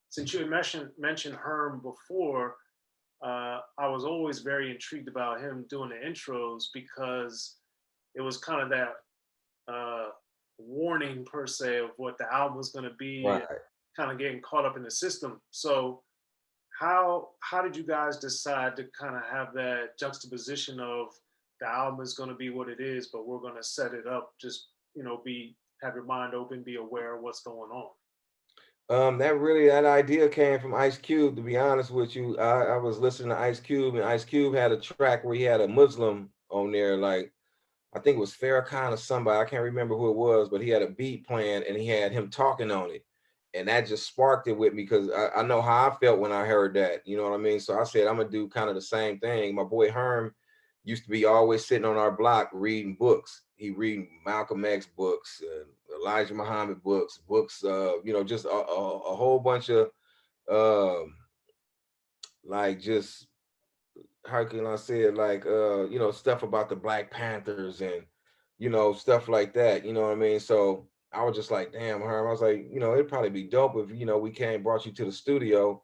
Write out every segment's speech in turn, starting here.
Since you had mentioned Herm before, I was always very intrigued about him doing the intros because it was kind of that warning per se of what the album was going to be, Right. and kind of getting caught up in the system. So how did you guys decide to kind of have that juxtaposition of the album is going to be what it is, but we're going to set it up, just be have your mind open, be aware of what's going on. That idea came from Ice Cube, to be honest with you. I was listening to Ice Cube, and Ice Cube had a track where he had a Muslim on there, like I think it was Farrakhan or somebody. I can't remember who it was, but he had a beat playing and he had him talking on it. And that just sparked it with me because I know how I felt when I heard that. You know what I mean? So I said, I'm gonna do kind of the same thing. My boy Herm used to be always sitting on our block reading books. He reading Malcolm X books, Elijah Muhammad books, just a whole bunch of um, like just how can I say it, like stuff about the Black Panthers and stuff like that. You know what I mean? So I was just like, damn, Herm. I was like, it'd probably be dope if we came brought you to the studio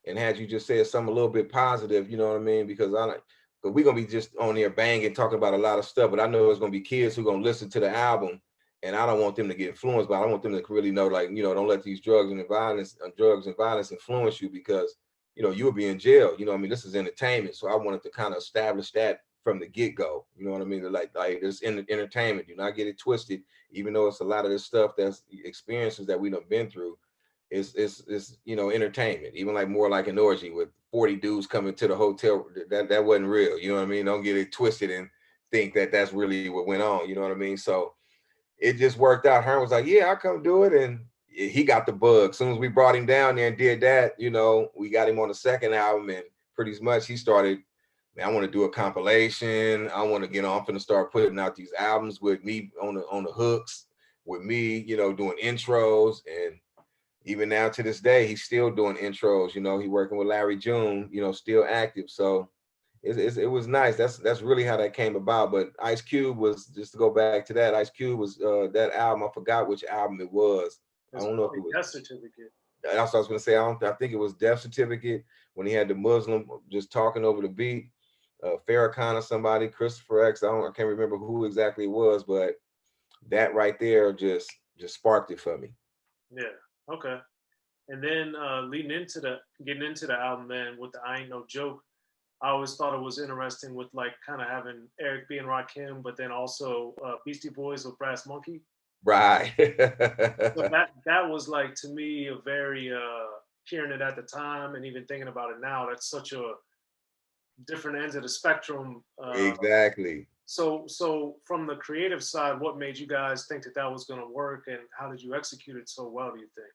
and had you just said something a little bit positive. You know what I mean? Because because we're gonna be just on there banging, talking about a lot of stuff, but I know it's gonna be kids who gonna listen to the album, and I don't want them to get influenced, but I want them to really know, like, don't let these drugs and violence influence you because you will be in jail. You know what I mean? This is entertainment. So I wanted to kind of establish that from the get-go. You know what I mean? Like this entertainment. Do not get it twisted, even though it's a lot of this stuff that's experiences that we done been through. It's entertainment. Even like more like an orgy with 40 dudes coming to the hotel. That wasn't real. You know what I mean? Don't get it twisted and think that that's really what went on. You know what I mean? So it just worked out. Herm was like, yeah, I'll come do it. And he got the bug. As soon as we brought him down there and did that, we got him on the second album, and pretty much he started, man, I want to do a compilation. I want to get on and start putting out these albums with me on the hooks, with me, doing intros. And even now to this day, he's still doing intros. He working with Larry June, still active. So it was nice. That's really how that came about. But Ice Cube was, just to go back to that. Ice Cube was that album. I forgot which album it was. I It's don't know if probably it was. Death Certificate. That's what I was gonna say. I think it was Death Certificate when he had the Muslim just talking over the beat. Farrakhan or somebody, Christopher X. I can't remember who exactly it was, but that right there just sparked it for me. Yeah. Okay. And then leading into getting into the album, man, with the I Ain't No Joke, I always thought it was interesting with like kind of having Eric B and Rakim, but then also Beastie Boys with Brass Monkey. Right. So that was like to me a very hearing it at the time and even thinking about it now. That's such a different ends of the spectrum. Exactly. So from the creative side, what made you guys think that that was going to work, and how did you execute it so well? Do you think?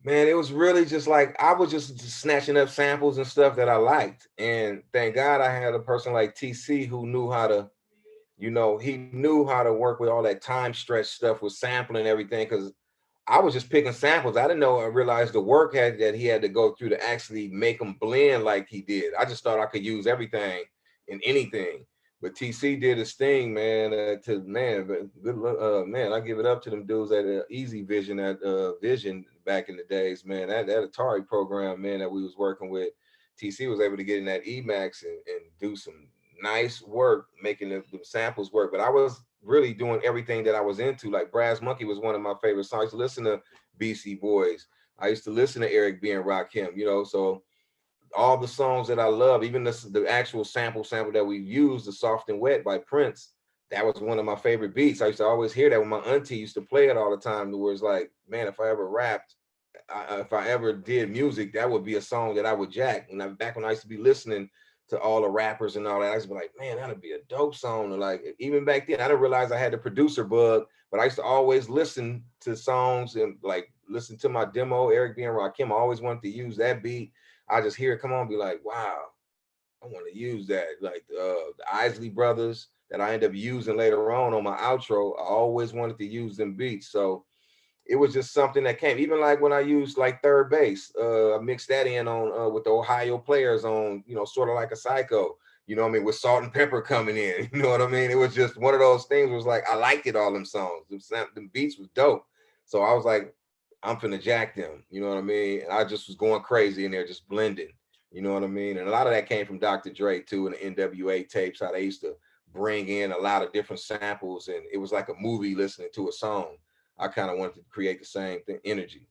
Man, it was really just like I was just snatching up samples and stuff that I liked. And thank God I had a person like TC who knew how to, he knew how to work with all that time stretch stuff with sampling and everything. Cause I was just picking samples. I didn't know, I realized the work that he had to go through to actually make them blend like he did. I just thought I could use everything and anything. But TC did his thing, man. Man, I give it up to them dudes at Easy Vision, at Vision back in the days, man. That Atari program, man, that we was working with. TC was able to get in that Emacs and do some nice work making the samples work. But I was really doing everything that I was into. Like Brass Monkey was one of my favorite songs. I used to listen to BC Boys. I used to listen to Eric B and Rakim, so all the songs that I love, even the actual sample that we used, the Soft and Wet by Prince, that was one of my favorite beats. I used to always hear that when my auntie used to play it all the time. Where it's like, man, if I ever rapped, if I ever did music, that would be a song that I would jack. And back when I used to be listening to all the rappers and all that, I used to be like, man, that'd be a dope song. And like, even back then, I didn't realize I had the producer bug, but I used to always listen to songs and like listen to my demo, Eric B and Rakim. I always wanted to use that beat. I just hear it come on, be like, wow, I want to use that. Like the Isley Brothers that I end up using later on my outro, I always wanted to use them beats. So it was just something that came. Even like when I used like third base, I mixed that in on with the Ohio Players on, sort of like a psycho. you know what I mean, with Salt and Pepper coming in, you know what I mean? It was just one of those things was like, I liked it, all them songs. Them beats was dope. So I was like, I'm finna jack them, you know what I mean? And I just was going crazy in there, just blending, you know what I mean? And a lot of that came from Dr. Dre too, and the NWA tapes, how they used to bring in a lot of different samples, and it was like a movie listening to a song. I kind of wanted to create the same thing, energy.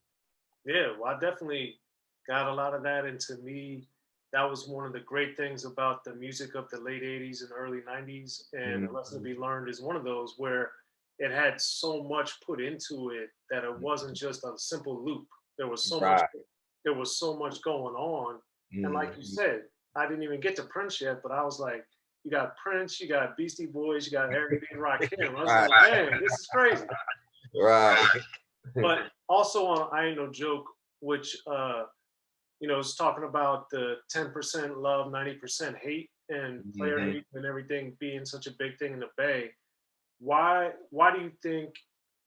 Yeah, well, I definitely got a lot of that. And to me, that was one of the great things about the music of the late 80s and early 90s. And A Lesson to Mhm. Be Learned is one of those where it had so much put into it that it wasn't just a simple loop. There was so much, Right. there was so much going on. And like you Mhm. said, I didn't even get to Prince yet, but I was like, you got Prince, you got Beastie Boys, you got Eric B. and Rakim. I was Right. like, man, this is crazy. Right. But also on I Ain't No Joke, which is talking about the 10% love, 90% hate, and player Mhm. hate and everything being such a big thing in the Bay. Why do you think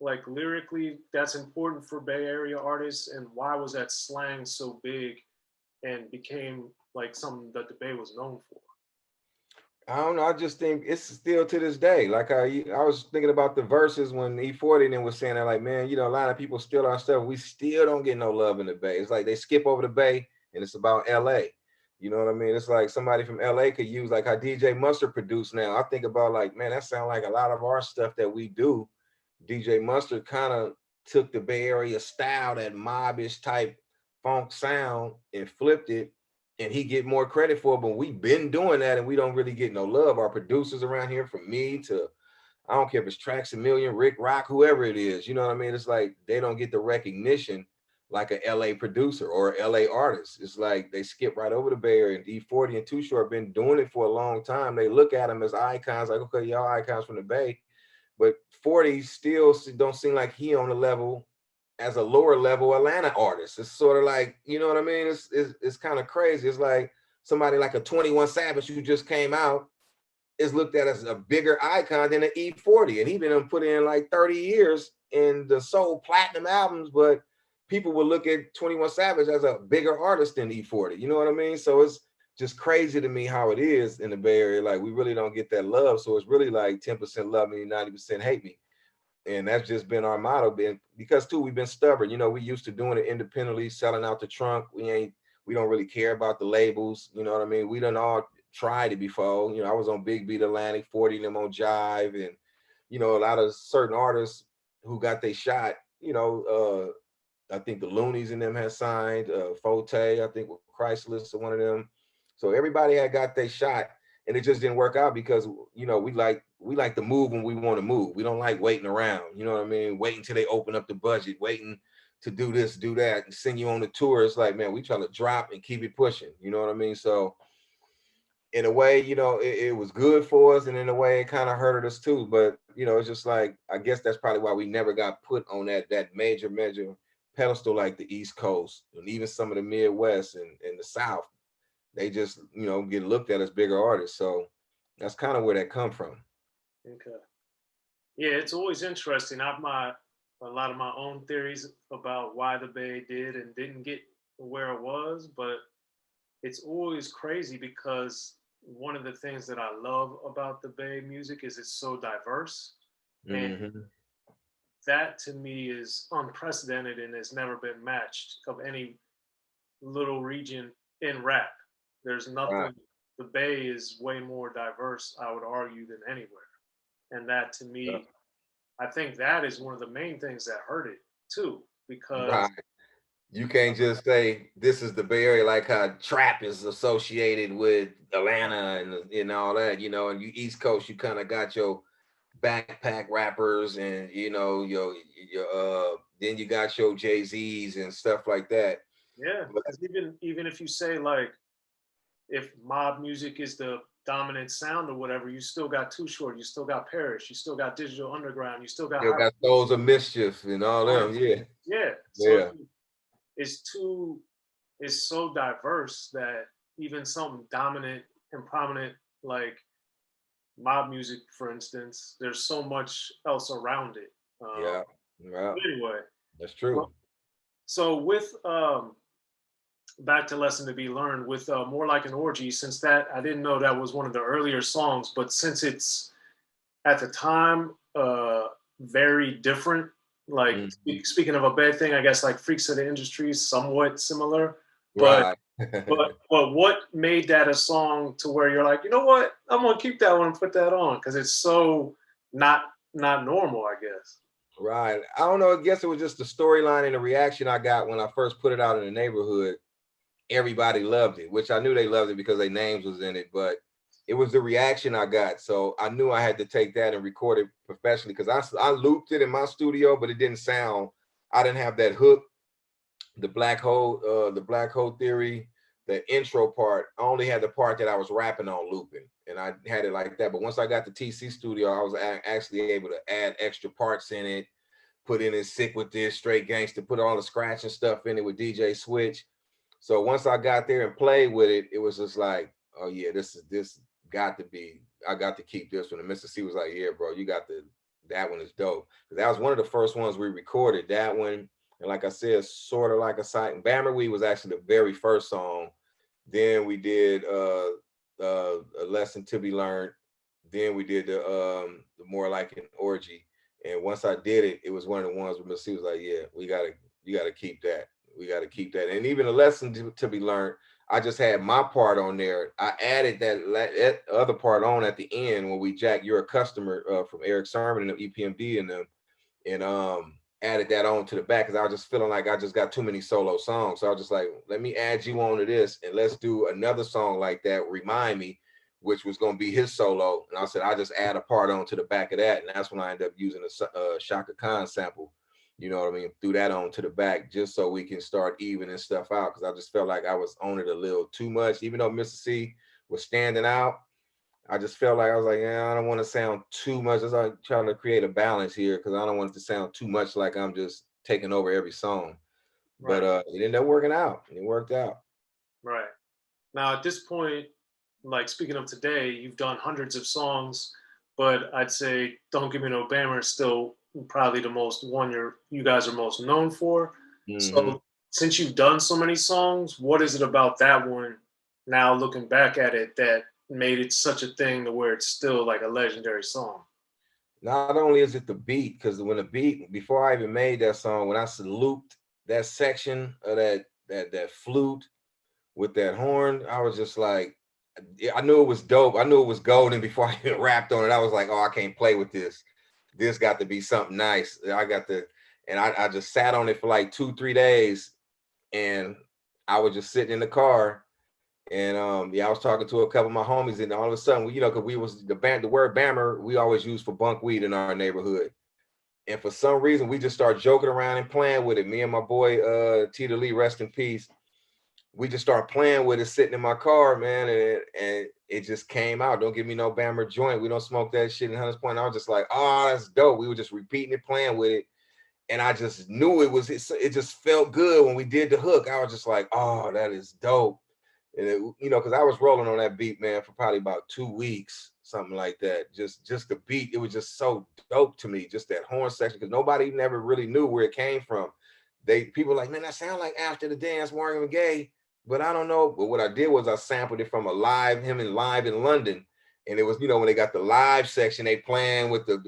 like lyrically that's important for Bay Area artists, and why was that slang so big and became like something that the Bay was known for? I don't know. I just think it's still to this day. Like I was thinking about the verses when E40 and then was saying that, like, man, a lot of people steal our stuff. We still don't get no love in the Bay. It's like they skip over the Bay and it's about LA. You know what I mean? It's like somebody from LA could use like how DJ Mustard produced now. I think about like, man, that sounds like a lot of our stuff that we do. DJ Mustard kind of took the Bay Area style, that mobbish type funk sound, and flipped it, and he get more credit for it. But we've been doing that, and we don't really get no love. Our producers around here, from me to I don't care if it's Tracks a Million, Rick Rock, whoever it is, you know what I mean? It's like they don't get the recognition like a LA producer or LA artist. It's like they skip right over the Bay Area. And E40 and Too Short been doing it for a long time. They look at them as icons, like, okay, y'all icons from the Bay. But 40 still don't seem like he on the level as a lower level Atlanta artist. It's sort of like, you know what I mean? It's kind of crazy. It's like somebody like a 21 Savage who just came out is looked at as a bigger icon than an E40. And he been put in like 30 years in the soul platinum albums, but people will look at 21 Savage as a bigger artist than E40. You know what I mean? So it's just crazy to me how it is in the Bay Area. Like we really don't get that love. So it's really like 10% love me, 90% hate me. And that's just been our motto. Because too, we've been stubborn. We used to doing it independently, selling out the trunk. We don't really care about the labels. You know what I mean? We done all tried it before. I was on Big Beat Atlantic, 40 and them on Jive, and a lot of certain artists who got their shot. I think the Loonies in them had signed, Forte, I think with Chrysalis or one of them. So everybody had got their shot, and it just didn't work out because we like to move when we want to move. We don't like waiting around. You know what I mean? Waiting till they open up the budget, waiting to do this, do that, and send you on the tour. It's like, man, we try to drop and keep it pushing. You know what I mean? So in a way, it was good for us, and in a way, it kind of hurted us too. But it's just like I guess that's probably why we never got put on that major pedestal like the East Coast and even some of the Midwest and the South. They just get looked at as bigger artists. So that's kind of where that come from. Okay. Yeah, it's always interesting. I've my a lot of my own theories about why the Bay did and didn't get where it was, but it's always crazy because one of the things that I love about the Bay music is it's so diverse. And Hmm. that to me is unprecedented and has never been matched of any little region in rap. There's Right. nothing, the Bay is way more diverse, I would argue, than anywhere. And that to Yeah. me, I think that is one of the main things that hurt it too, because Right. You can't just say this is the Bay Area like how trap is associated with Atlanta and all that, and you East Coast, you kind of got your backpack rappers and your then you got your Jay-Z's and stuff like that. yeah, But because even if you say like if mob music is the dominant sound or whatever, you still got Too Short, you still got Parrish, you still got Digital Underground, you still got still High got Souls of Mischief and all them. Performance. Yeah. Yeah, so Yeah. it's too it's so diverse that even something dominant and prominent like mob music, for instance, there's so much else around it. Yeah. Yeah. But anyway, That's well, true. so with back to Lesson to Be Learned with More Like an Orgy, since that, I didn't know that was one of the earlier songs, but since it's at the time very different, like speaking of a bad thing, I guess like Freaks of the Industry is somewhat similar, but Right. but what made that a song to where you're like, you know what, I'm gonna keep that one and put that on because it's so not normal, I guess. Right. I don't know. I guess it was just the storyline and the reaction I got when I first put it out in the neighborhood. Everybody loved it, which I knew they loved it because their names was in it, but it was the reaction I got. So I knew I had to take that and record it professionally because I looped it in my studio, but it didn't sound, I didn't have that hook, the black hole theory, the intro part. I only had the part that I was rapping on looping, and I had it like that. But once I got the TC studio, I was actually able to add extra parts in it, put in Sick with This, Straight Gangster, put all the scratching stuff in it with DJ Switch. So once I got there and played with it, it was just like, oh yeah, this got to be, I got to keep this one. And Mr. C was like, yeah, bro, you got that one is dope. That was one of the first ones we recorded, that one. And like I said, Sort of Like a Sight. Bammer Weed was actually the very first song. Then we did A Lesson to Be Learned. Then we did the More Like an Orgy. And once I did it, it was one of the ones where Mr. C was like, yeah, you gotta keep that. We got to keep that. And even A Lesson to Be Learned, I just had my part on there. I added that other part on at the end when we Jack, You're a Customer from Eric Sermon and the EPMD and them, and added that on to the back because I was just feeling like I just got too many solo songs. So I was just like, let me add you on to this and let's do another song like that, Remind Me, which was going to be his solo. And I said, I just add a part on to the back of that. And that's when I ended up using a Shaka Khan sample. You know what I mean? Threw that on to the back just so we can start evening stuff out because I just felt like I was on it a little too much. Even though Mr. C was standing out, I just felt like I was like, yeah, I don't want to sound too much. I was like trying to create a balance here because I don't want it to sound too much like I'm just taking over every song. But Right. it ended up working out. It worked out. Right. Now, at this point, like speaking of today, you've done hundreds of songs, but I'd say "Don't Give Me No Bammer" is still probably the most one you guys are most known for. Mm-hmm. So, since you've done so many songs, what is it about that one? Now, looking back at it, that made it such a thing to where it's still like a legendary song. Not only is it the beat, because when the beat, before I even made that song, when I looped that section of that flute with that horn, I was just like, I knew it was dope. I knew it was golden before I even rapped on it. I was like, oh, I can't play with this. This got to be something nice. And I just sat on it for like 2-3 days, and I was just sitting in the car. And yeah, I was talking to a couple of my homies, and all of a sudden, because we was the word Bammer we always use for bunk weed in our neighborhood. And for some reason, we just started joking around and playing with it. Me and my boy Tita Lee, rest in peace. We just started playing with it, sitting in my car, man, and it just came out. Don't give me no Bammer joint. We don't smoke that shit in Hunters Point. I was just like, oh, that's dope. We were just repeating it, playing with it, and I just knew it just felt good when we did the hook. I was just like, oh, that is dope. And it, because I was rolling on that beat, man, for probably about 2 weeks, something like that. Just the beat, it was just so dope to me. Just that horn section, because nobody never really knew where it came from. People like, man, that sound like After the Dance, Marvin Gaye, but I don't know. But what I did was I sampled it from him in live in London, and it was when they got the live section, they playing with the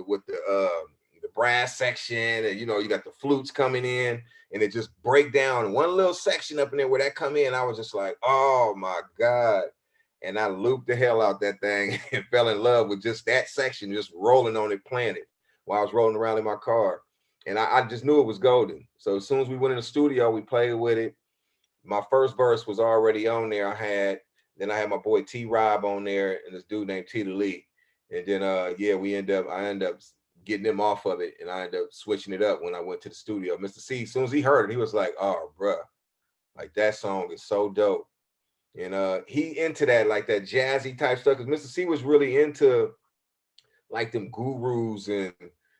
brass section, and you got the flutes coming in, and it just break down one little section up in there where that come in. I was just like, oh my God. And I looped the hell out that thing and fell in love with just that section, just rolling on it, playing it while I was rolling around in my car. And I just knew it was golden. So as soon as we went in the studio, we played with it. My first verse was already on there. Then I had my boy T Rob on there and this dude named Tita Lee. And then yeah, I end up getting him off of it, and I ended up switching it up when I went to the studio. Mr. C, as soon as he heard it, he was like, oh, bruh, like that song is so dope. And he into that, like that jazzy type stuff, because Mr. C was really into like them gurus and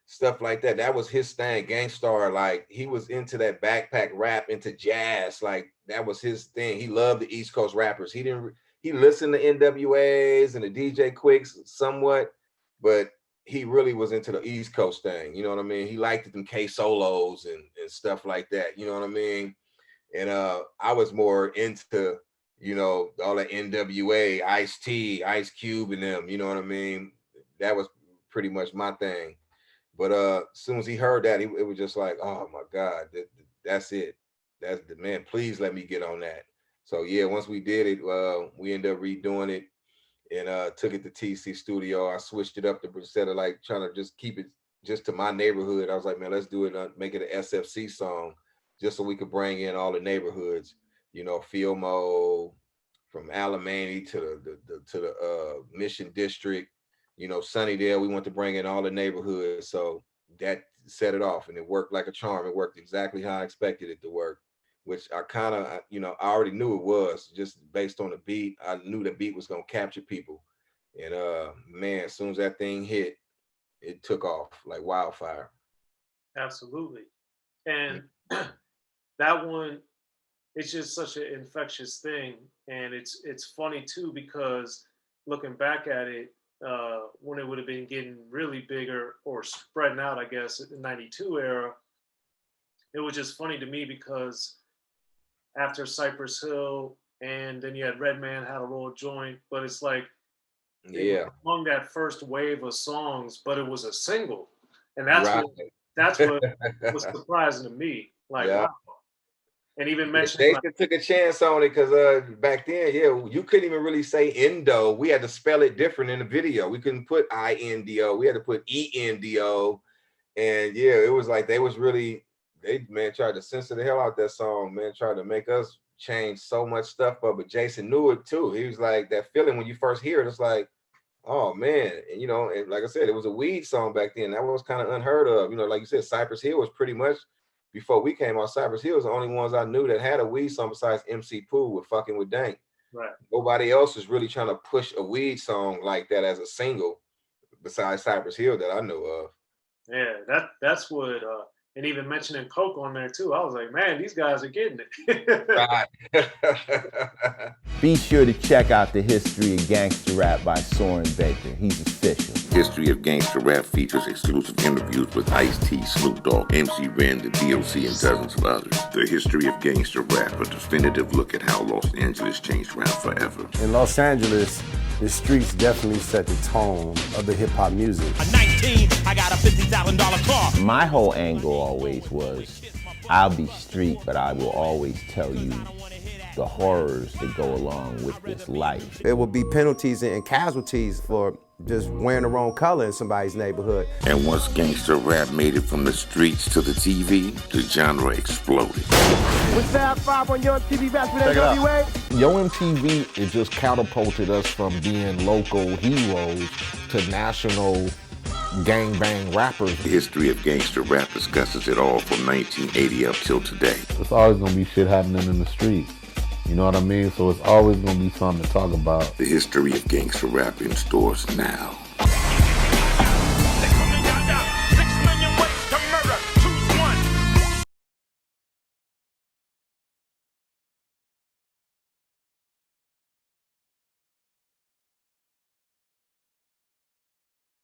stuff like that. That was his thing. Gangstar, like he was into that backpack rap, into jazz. Like that was his thing. He loved the East Coast rappers. He listened to NWAs and the DJ Quicks somewhat, but he really was into the East Coast thing. You know what I mean? He liked them K solos and stuff like that. You know what I mean? And I was more into, you know, all the NWA, Ice-T, Ice Cube and them, you know what I mean? That was pretty much my thing. But as soon as he heard that, it was just like, oh my God, that's it. That's the man. Please let me get on that. So yeah, once we did it, we ended up redoing it and took it to TC Studio. I switched it up instead of like trying to just keep it just to my neighborhood. I was like, man, let's do it, make it an SFC song, just so we could bring in all the neighborhoods. You know, Fillmore, from Alamany to the Mission District. You know, Sunnydale. We want to bring in all the neighborhoods. So that set it off, and it worked like a charm. It worked exactly how I expected it to work, which I kind of, you know, I already knew it was just based on the beat. I knew the beat was going to capture people. And man, as soon as that thing hit, it took off like wildfire. Absolutely. And that one, it's just such an infectious thing. And it's funny too, because looking back at it, when it would have been getting really bigger or spreading out, I guess, in the 92 era, it was just funny to me because after Cypress Hill, and then you had Redman had a little joint, but it's like, yeah, among that first wave of songs, but it was a single, and right. that's what was surprising to me. Like, Yeah. wow. And even mentioning, They like, took a chance on it because back then, yeah, you couldn't even really say Indo. We had to spell it different in the video. We couldn't put INDO. We had to put ENDO. And yeah, it was like they man tried to censor the hell out that song, man, tried to make us change so much stuff up. But Jason knew it too. He was like, that feeling when you first hear it, it's like, oh man. And you know, and like I said, it was a weed song back then. That was kind of unheard of. You know, like you said, Cypress Hill was pretty much, before we came out, Cypress Hill was the only ones I knew that had a weed song besides MC Pooh with Fucking with Dane. right. Nobody else was really trying to push a weed song like that as a single besides Cypress Hill that I know of. Yeah, that's what, and even mentioning Coke on there too. I was like, man, these guys are getting it. Right. Be sure to check out the History of Gangster Rap by Soren Baker. He's official. History of Gangster Rap features exclusive interviews with Ice-T, Snoop Dogg, MC Ren, the D.O.C, and dozens of others. The History of Gangster Rap, a definitive look at how Los Angeles changed rap forever. In Los Angeles, the streets definitely set the tone of the hip-hop music. At 19, I got a $50,000 car. My whole angle always was, I'll be street, but I will always tell you the horrors that go along with this life. There will be penalties and casualties for just wearing the wrong color in somebody's neighborhood. And once gangster rap made it from the streets to the TV, the genre exploded. With Fab 5 on your TV back with NWA. Yo MTV, it just catapulted us from being local heroes to national gangbang rappers. The History of Gangster Rap discusses it all from 1980 up till today. It's always gonna be shit happening in the streets. You know what I mean? So it's always gonna be something to talk about. The History of Gangster Rap in stores now.